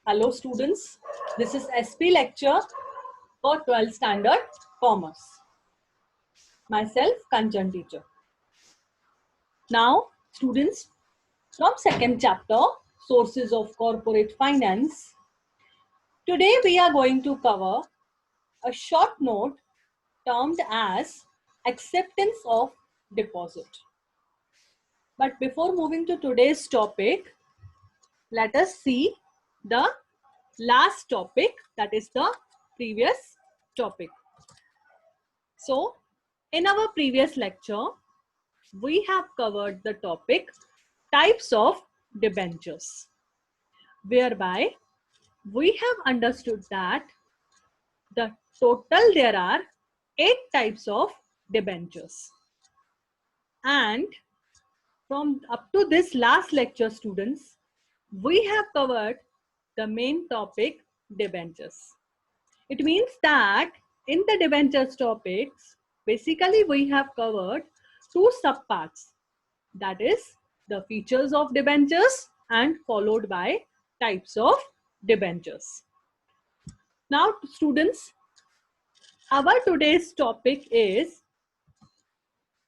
Hello students, this is SP lecture for 12th standard commerce. Myself Kanchan teacher. Now students, from second chapter sources of corporate finance, today we are going to cover a short note termed as acceptance of deposit. But before moving to today's topic, let us see the last topic, that is the previous topic. So in our previous lecture, we have covered the topic types of debentures, whereby we have understood that the total there are 8 types of debentures. And from up to this last lecture, students, we have covered the main topic, debentures. It means that in the debentures topics, basically we have covered 2 subparts, that is the features of debentures and followed by types of debentures. Now students, our today's topic is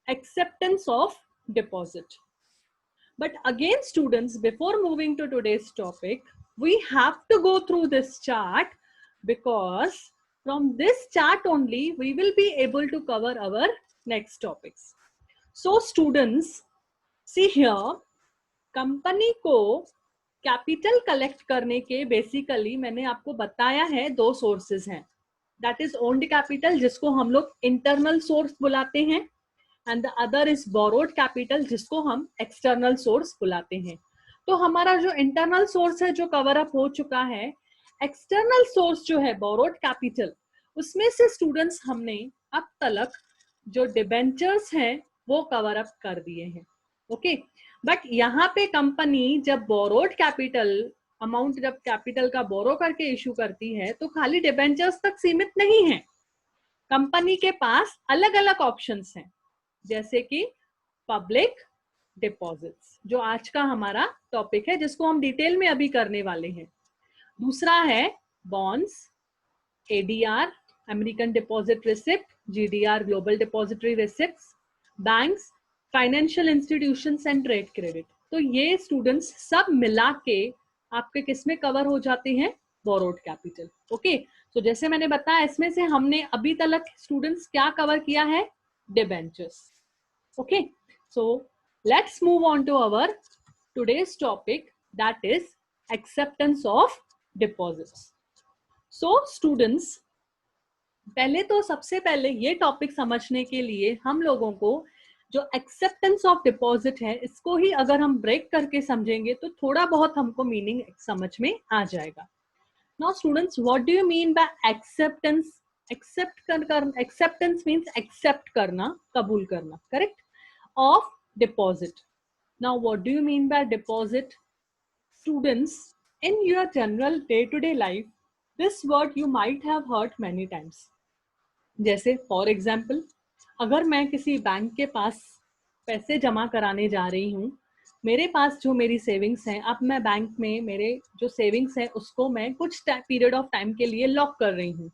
acceptance of deposit. But again students, before moving to today's topic, we have to go through this chart, because from this chart only we will be able to cover our next topics. So students, see here, company को capital collect करने के basically मैंने आपको बताया है 2 sources हैं. That is owned capital, जिसको हम लोग इंटरनल सोर्स बुलाते हैं, and the other is borrowed capital, जिसको हम एक्सटर्नल सोर्स बुलाते हैं. तो हमारा जो इंटरनल सोर्स है जो कवर अप हो चुका है, एक्सटर्नल सोर्स जो है बोरोड कैपिटल, उसमें से स्टूडेंट्स हमने अब तक जो डिबेंचर्स हैं वो कवर अप कर दिए हैं. ओके, बट यहाँ पे कंपनी जब बोरोड कैपिटल अमाउंट, जब कैपिटल का बोरो करके इशू करती है, तो खाली डिबेंचर्स तक सीमित नहीं है. कंपनी के पास अलग अलग ऑप्शंस हैं, जैसे कि पब्लिक डिपॉजिट्स, जो आज का हमारा टॉपिक है, जिसको हम डिटेल में अभी करने वाले हैं. दूसरा है bonds, ADR American deposit receipt, GDR global depository receipts, banks, financial institutions and trade credit. तो ये स्टूडेंट्स सब मिला के आपके किस में कवर हो जाते हैं, बोरोड कैपिटल. ओके, तो जैसे मैंने बताया, इसमें से हमने अभी तक स्टूडेंट्स क्या कवर किया है, debentures. Okay, so let's move on to our today's topic, that is acceptance of deposits. So students, पहले तो सबसे पहले ये टॉपिक समझने के लिए हम लोगों को जो एक्सेप्टेंस ऑफ डिपॉजिट है, इसको ही अगर हम ब्रेक करके समझेंगे तो थोड़ा बहुत हमको मीनिंग समझ में आ जाएगा. Now students, what do you mean by acceptance? Acceptance means accept करना, कबूल करना, correct, of deposit. Now what do you mean by deposit? Students, in your general day to day life, this word you might have heard many times. जैसे for example, अगर मैं किसी bank के पास पैसे जमा कराने जा रही हूँ, मेरे पास जो मेरी सेविंग्स हैं, अब मैं बैंक में मेरे जो सेविंग्स हैं उसको मैं कुछ पीरियड ऑफ टाइम के लिए लॉक कर रही हूँ,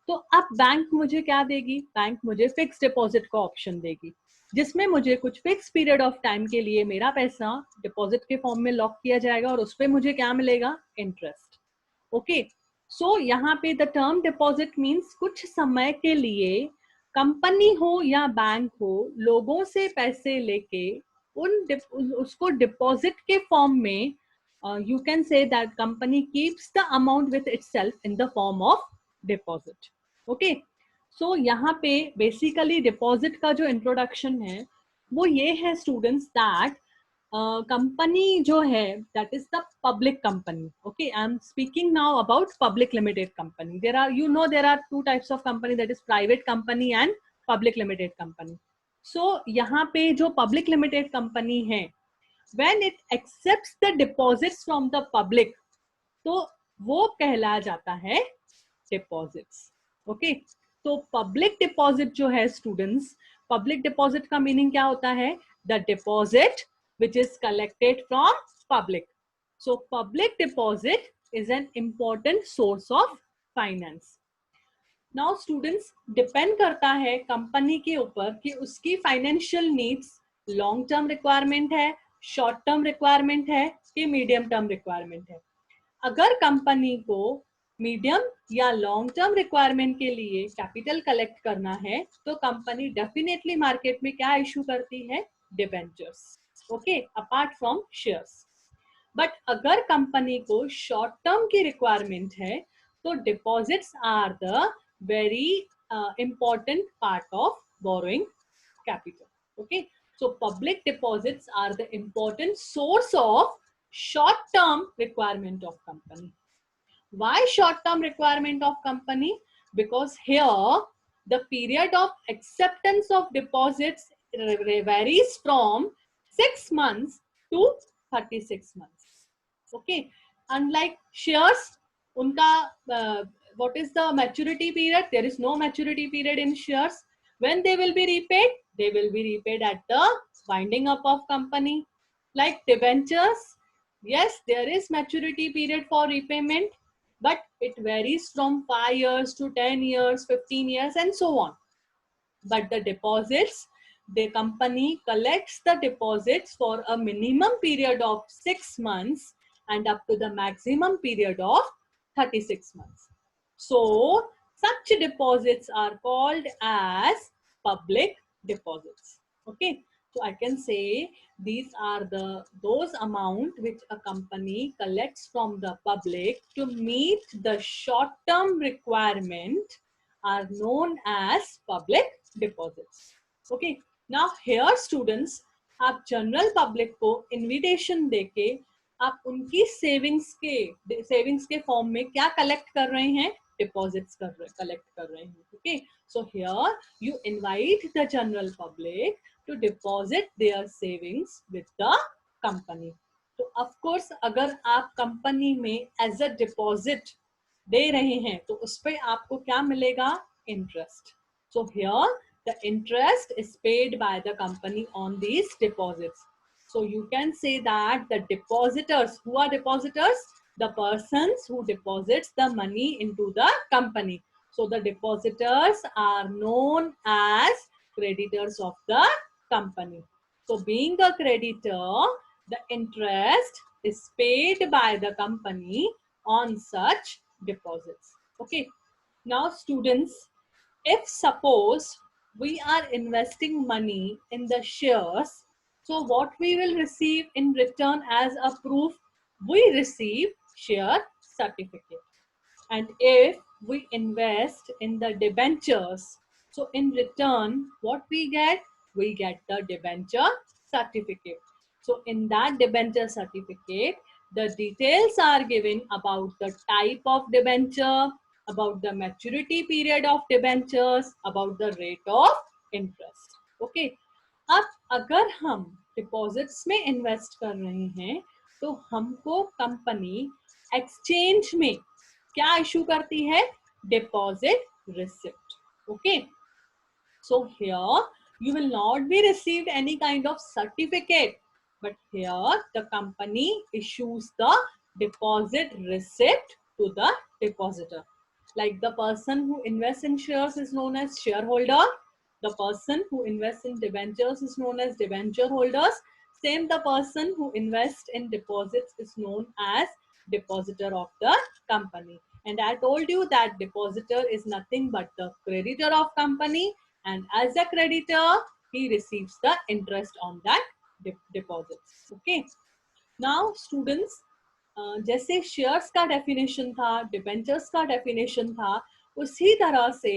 तो अब बैंक मुझे क्या देगी? बैंक मुझे फिक्स डिपॉजिट का ऑप्शन देगी, जिसमें मुझे कुछ फिक्स पीरियड ऑफ टाइम के लिए मेरा पैसा डिपॉजिट के फॉर्म में लॉक किया जाएगा और उस पर मुझे क्या मिलेगा? इंटरेस्ट. ओके, सो यहाँ पे द टर्म डिपॉजिट मीन्स कुछ समय के लिए कंपनी हो या बैंक हो, लोगों से पैसे लेके उसको डिपॉजिट के फॉर्म में, you can say that company keeps the amount with itself in the form of deposit. Okay, so यहाँ पे बेसिकली डिपॉजिट का जो इंट्रोडक्शन है वो ये है स्टूडेंट्स, दैट कंपनी जो है, that is the public company. Okay, I am speaking now about public limited company. There are, you know, there are 2 types of company, that is private company and public limited company. So यहाँ पे जो public limited company है, when it accepts the deposits from the public, तो वो कहला जाता है deposits. Okay, तो पब्लिक डिपॉजिट जो है स्टूडेंट्स, पब्लिक डिपॉजिट का मीनिंग क्या होता है? The deposit which is collected from public. So public deposit is an important source of finance. Now students, depend करता है कंपनी के ऊपर कि उसकी financial needs long term requirement है, शॉर्ट टर्म रिक्वायरमेंट है कि मीडियम टर्म रिक्वायरमेंट है. अगर कंपनी को मीडियम या लॉन्ग टर्म रिक्वायरमेंट के लिए कैपिटल कलेक्ट करना है तो कंपनी डेफिनेटली मार्केट में क्या इशू करती है? Debentures. Okay, apart from shares. But अगर कंपनी को शॉर्ट टर्म की रिक्वायरमेंट है तो deposits are the very important part of borrowing capital. Okay, so public deposits are the important source of short term requirement of company. Why short term requirement of company? Because here the period of acceptance of deposits varies from 6 months to 36 months. Okay, unlike shares, unka what is the maturity period? There is no maturity period in shares. When they will be repaid? They will be repaid at the winding up of company. Like debentures, yes, there is maturity period for repayment, but it varies from 5 years to 10 years, 15 years, and so on. But the deposits, the company collects the deposits for a minimum period of 6 months and up to the maximum period of 36 months. So such deposits are called as public deposits. Okay, so I can say these are those amount which a company collects from the public to meet the short term requirement are known as public deposits. Okay, now here students, आप general public को invitation देके आप उनकी savings के form में क्या collect कर रहे हैं? डिपॉजिट्स कलेक्ट कर रहे हैं. Okay, so here you invite the general public to deposit their savings with the company. तो ऑफ कोर्स अगर आप कंपनी में एज अ डिपॉजिट दे रहे हैं तो उस पर आपको क्या मिलेगा? Interest. So here the interest is paid by the company on these deposits. So you can say that the depositors, who are depositors? The persons who deposits the money into the company. So the depositors are known as creditors of the company. So being a creditor, the interest is paid by the company on such deposits. Okay, now students, if suppose we are investing money in the shares, so what we will receive in return as a proof? We receive share certificate. And if we invest in the debentures, so in return what we get? We get the debenture certificate. So in that debenture certificate, the details are given about the type of debenture, about the maturity period of debentures, about the rate of interest. Okay, अब अगर हम deposits में invest कर रहे हैं तो हमको company exchange में क्या इशू करती है? Deposit receipt. Okay, so here you will not be received any kind of certificate, but here the company issues the deposit receipt to the depositor. Like the person who invests in shares is known as shareholder. The person who invests in debentures is known as debenture holders. Same, the person who invests in deposits is known as depositor of the company. And I told you that depositor is nothing but the creditor of company, and as a creditor he receives the interest on that deposits. Okay, now students, जैसे shares का definition था, debentures का definition था, उसी तरह से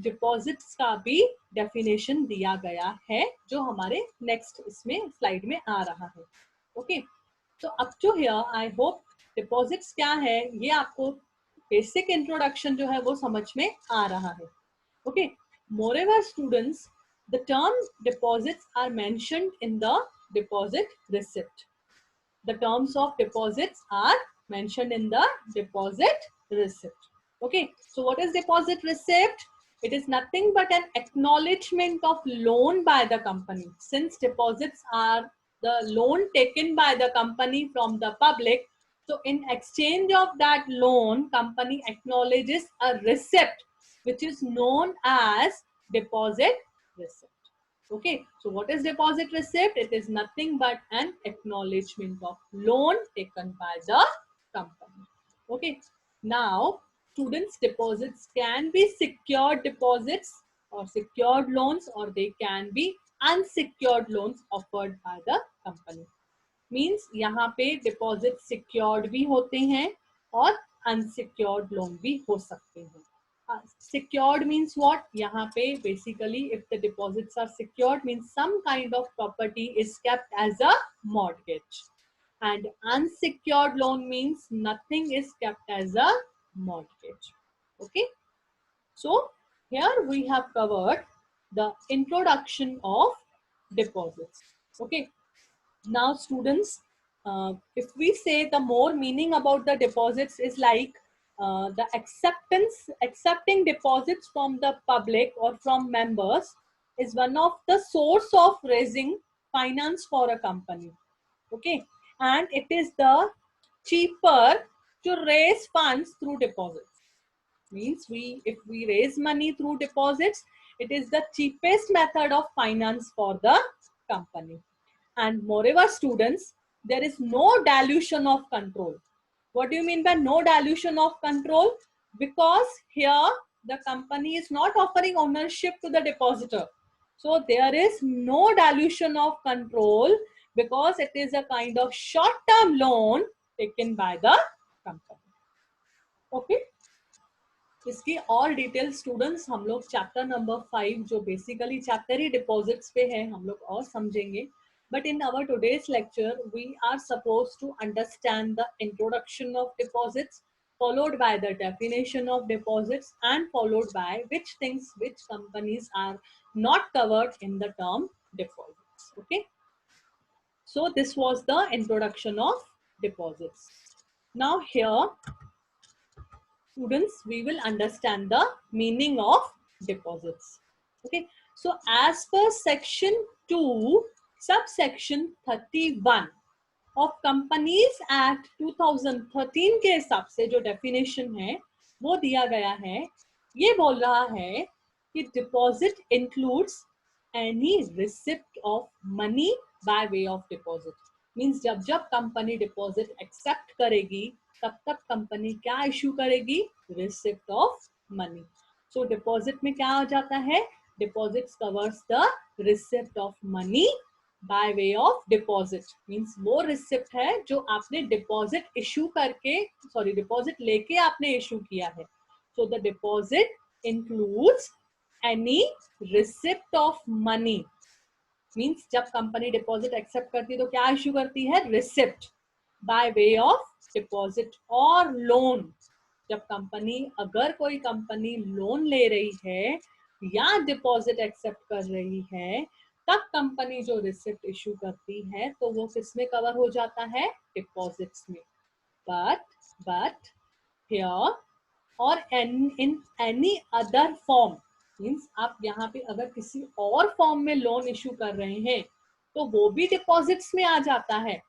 deposits का भी डेफिनेशन दिया गया है जो हमारे नेक्स्ट इसमें स्लाइड में आ रहा है. ओके, तो up to here I hope deposits क्या है ये आपको बेसिक इंट्रोडक्शन जो है वो समझ में आ रहा है. Okay, moreover students, the term deposits are mentioned in the deposit receipt. The terms of deposits are mentioned in the deposit receipt. Okay, so what is deposit receipt? It is nothing but an acknowledgement of loan by the company. Since deposits are the loan taken by the company from the public, So in exchange of that loan, company acknowledges a receipt which is known as deposit receipt. Okay, so what is deposit receipt? It is nothing but an acknowledgement of loan taken by the company. Okay, now students' deposits can be secured deposits or secured loans, or they can be unsecured loans offered by the company. Means यहाँ पे deposit secured भी होते हैं और unsecured loan भी हो सकते हैं. Secured means what? यहाँ पे basically if the deposits are secured means some kind of property is kept as a mortgage, and unsecured loan means nothing is kept as a mortgage. Okay, so here we have covered the introduction of deposits. Okay, now students, if we say the more meaning about the deposits is like the accepting deposits from the public or from members is one of the source of raising finance for a company. Okay, and it is the cheaper to raise funds through deposits. Means if we raise money through deposits, it is the cheapest method of finance for the company. And moreover, students, there is no dilution of control. What do you mean by no dilution of control? Because here the company is not offering ownership to the depositor. So there is no dilution of control because it is a kind of short-term loan taken by the company. Okay. इसकी और detail students हम लोग chapter number 5 जो basically chapter ही deposits पे है हम लोग और समझेंगे. But in our today's lecture, we are supposed to understand the introduction of deposits, followed by the definition of deposits, and followed by which companies are not covered in the term deposits. Okay. So this was the introduction of deposits. Now here, students, we will understand the meaning of deposits. Okay, so as per section 2 subsection 31 of Companies Act 2013 के हिसाब से जो definition है वो दिया गया है. ये बोल रहा है कि deposit includes any receipt of money by way of deposit. Means जब जब कंपनी डिपॉजिट एक्सेप्ट करेगी तब तक कंपनी क्या इशू करेगी? Receipt of money. So deposit में क्या हो जाता है? Deposit covers the receipt of money by way of deposit. Means वो रिसिप्ट है जो आपने डिपॉजिट इशू करके डिपॉजिट लेके आपने इशू किया है. So the deposit includes any receipt of money. Means जब कंपनी डिपॉजिट एक्सेप्ट करती है तो क्या इशू करती है? Receipt by way of deposit और लोन. जब कंपनी अगर कोई कंपनी लोन ले रही है या डिपॉजिट एक्सेप्ट कर रही है तब कंपनी जो रिसिप्ट इशू करती है तो वो किस में कवर हो जाता है? डिपॉजिट्स में. बट हियर और in any other form. Means आप यहाँ पे अगर किसी और फॉर्म में लोन इशू कर रहे हैं तो वो भी डिपॉजिट्स में आ जाता है.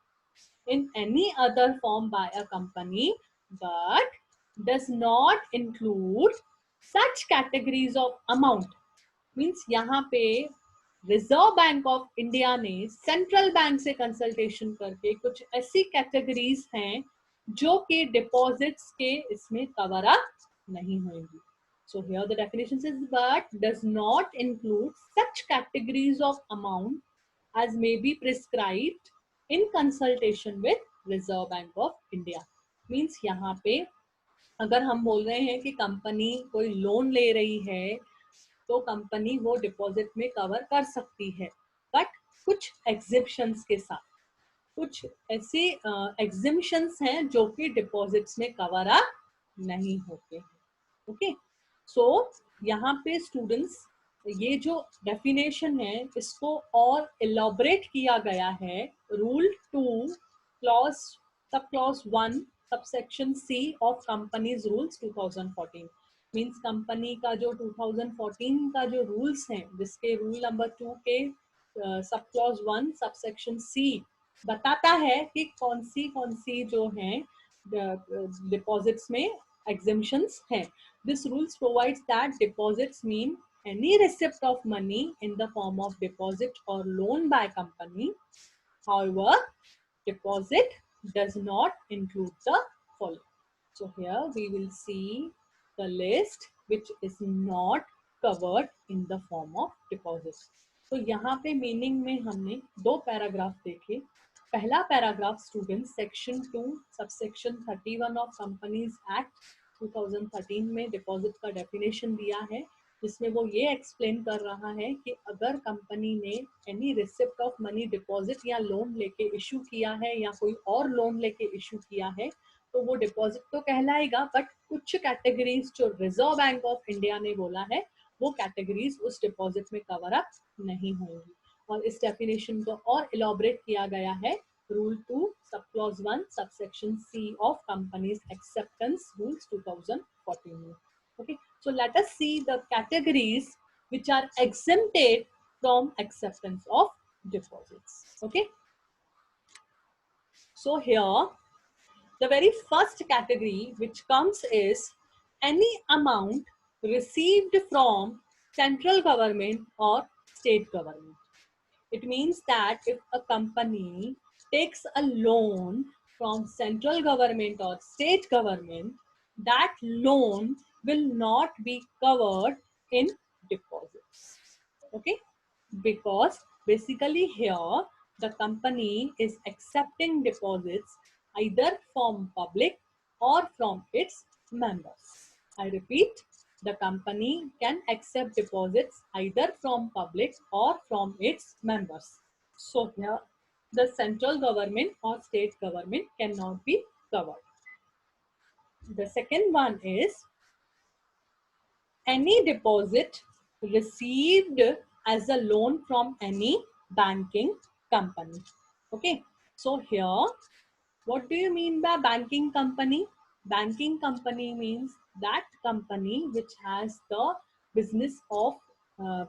in any other form by a company but does not include such categories of amount. Means यहाँ पे रिजर्व बैंक ऑफ इंडिया ने सेंट्रल बैंक से कंसल्टेशन करके कुछ ऐसी कैटेगरीज हैं जो कि डिपॉजिट्स के इसमें कवर अप नहीं होंगी. So here the definition says but does not include such categories of amount as may be prescribed in consultation with Reserve Bank of India. Means यहाँ पे अगर हम बोल रहे हैं कि कंपनी कोई लोन ले रही है तो कंपनी वो डिपॉजिट में कवर कर सकती है बट कुछ एग्जिबिशंस के साथ. कुछ ऐसी एग्जिबिशंस हैं जो कि डिपॉजिट्स में कवर अप नहीं होते हैं. ओके, सो यहाँ पे स्टूडेंट्स ये जो डेफिनेशन है इसको और इलॉबरेट किया गया है rule 2 sub clause 1 subsection C of companies rules 2014. मीन्स कंपनी का जो 2014 का जो रूल्स हैं जिसके रूल नंबर 2 के सब क्लॉज 1 सबसेक्शन सी बताता है कि कौन सी जो हैं डिपॉजिट्स में exemptions हैं. This rules provides that deposits mean any receipt of money in the form of deposit or loan by company. However, deposit does not include the following. So here we will see the list which is not covered in the form of deposits. तो यहाँ पे meaning में हमने दो paragraph देखे. पहला paragraph student section 2 subsection 31 of companies act 2013 में deposit का डेफिनेशन दिया है, जिसमें वो ये एक्सप्लेन कर रहा है कि अगर कंपनी ने any receipt of money deposit या लोन लेके इशू किया है या कोई और लोन लेके इशू किया है तो वो डिपॉजिट तो कहलाएगा, बट कुछ कैटेगरीज जो रिजर्व बैंक ऑफ इंडिया ने बोला है वो कैटेगरीज उस डिपॉजिट में कवर अप नहीं होंगी. और इस डेफिनेशन को और इलॉबरेट किया गया है rule 2 sub clause 1 subsection C of companies acceptance rules 2014 में. Okay, so let us see the categories which are exempted from acceptance of deposits. Okay, so here the very first category which comes is any amount received from central government or state government. It means that if a company takes a loan from central government or state government, that loan will not be covered in deposits. Okay, because basically here the company is accepting deposits either from public or from its members. I repeat, the company can accept deposits either from public or from its members. So here the central government or state government cannot be covered. The second one is any deposit received as a loan from any banking company. Okay, so here what do you mean by banking company? Banking company means that company which has the business of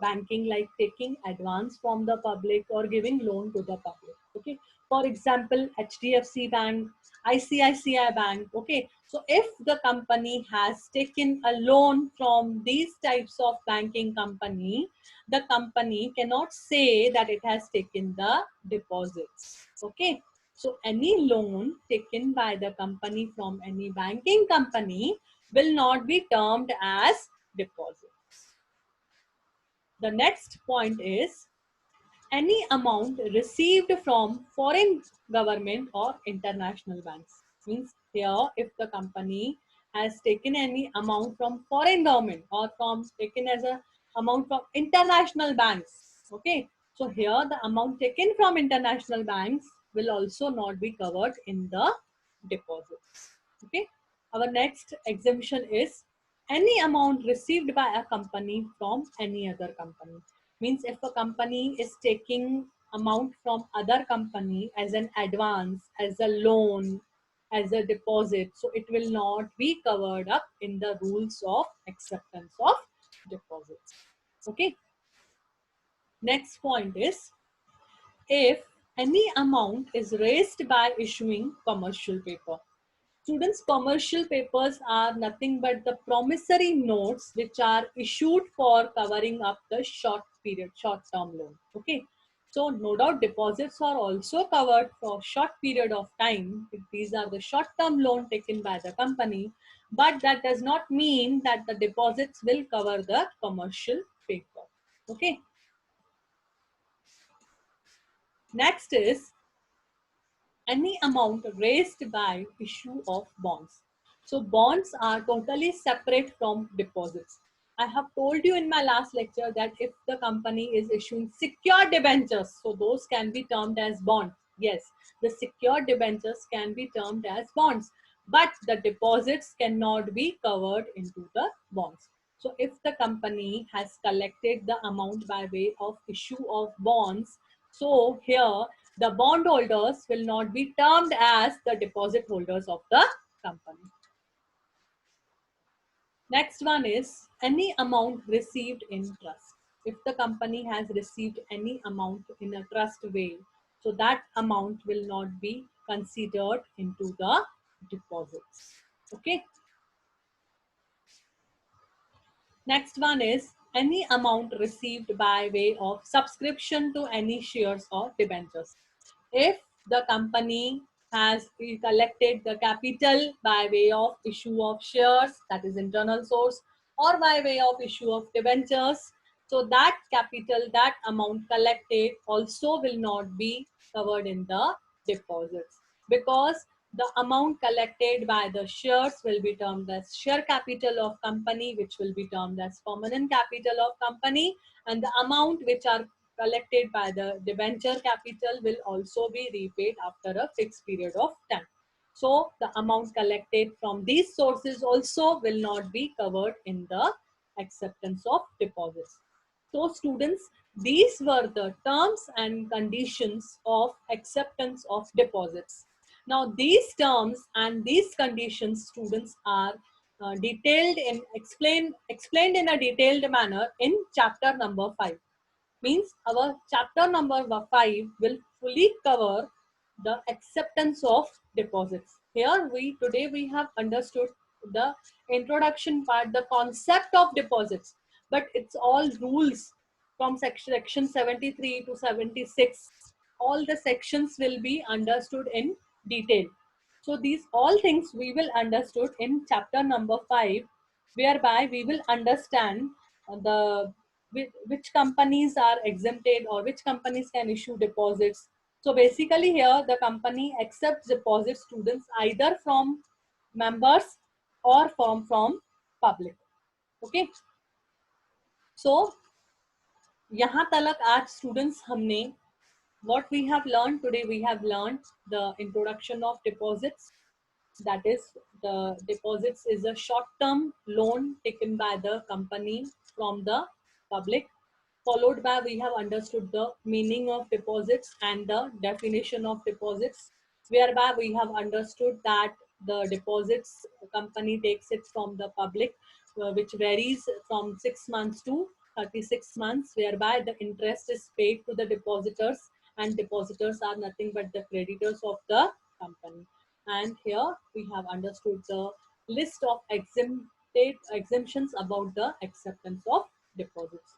banking, like taking advance from the public or giving loan to the public. Okay, for example, HDFC Bank, ICICI Bank. Okay, so if the company has taken a loan from these types of banking company, the company cannot say that it has taken the deposits. Okay, so any loan taken by the company from any banking company will not be termed as deposits. The next point is any amount received from foreign government or international banks. Means here if the company has taken any amount from foreign government or from taken as a amount from international banks. Okay, so here the amount taken from international banks will also not be covered in the deposits. Okay, our next exemption is any amount received by a company from any other company. Means if a company is taking amount from other company as an advance, as a loan, as a deposit, so it will not be covered up in the rules of acceptance of deposits. Okay, next point is if any amount is raised by issuing commercial paper. Students, commercial papers are nothing but the promissory notes which are issued for covering up the short period, short term loan. Okay, so no doubt deposits are also covered for short period of time if these are the short term loan taken by the company, but that does not mean that the deposits will cover the commercial paper. Okay, next is any amount raised by issue of bonds. So bonds are totally separate from deposits. I have told you in my last lecture that if the company is issuing secured debentures, so those can be termed as bonds. Yes, the secured debentures can be termed as bonds, but the deposits cannot be covered into the bonds. So if the company has collected the amount by way of issue of bonds, so here the bondholders will not be termed as the deposit holders of the company. Next one is any amount received in trust. If the company has received any amount in a trust way, so that amount will not be considered into the deposits. Okay. Next one is any amount received by way of subscription to any shares or debentures. If the company has collected the capital by way of issue of shares, that is internal source, or by way of issue of debentures, so that capital, that amount collected also will not be covered in the deposits, because the amount collected by the shares will be termed as share capital of company, which will be termed as permanent capital of company, and the amount which are collected by the debenture capital will also be repaid after a fixed period of time. So the amount collected from these sources also will not be covered in the acceptance of deposits. So students, these were the terms and conditions of acceptance of deposits. Now these terms and these conditions, students, are detailed in explained in a detailed manner in chapter number 5. Means our chapter number 5 will fully cover the acceptance of deposits. Here today we have understood the introduction part, the concept of deposits, but it's all rules from section 73 to 76. All the sections will be understood in detail. So these all things we will understood in chapter number 5, whereby we will understand the which companies are exempted or which companies can issue deposits. So basically here the company accepts deposit students either from members or from public. Okay. So यहाँ तलक आज students हमने what we have learned today, we have learned the introduction of deposits. That is, the deposits is a short-term loan taken by the company from the public. Followed by we have understood the meaning of deposits and the definition of deposits, whereby we have understood that the deposits company takes it from the public, which varies from 6 months to 36 months, whereby the interest is paid to the depositors, and depositors are nothing but the creditors of the company. And here we have understood the list of exemptions about the acceptance of deposits.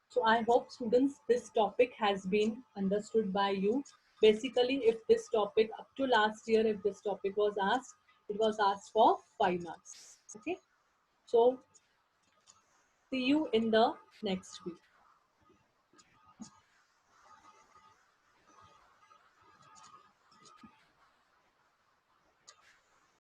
So I hope students this topic has been understood by you. Basically, if this topic up to last year, if this topic was asked, it was asked for 5 marks. Okay. So see you in the next week.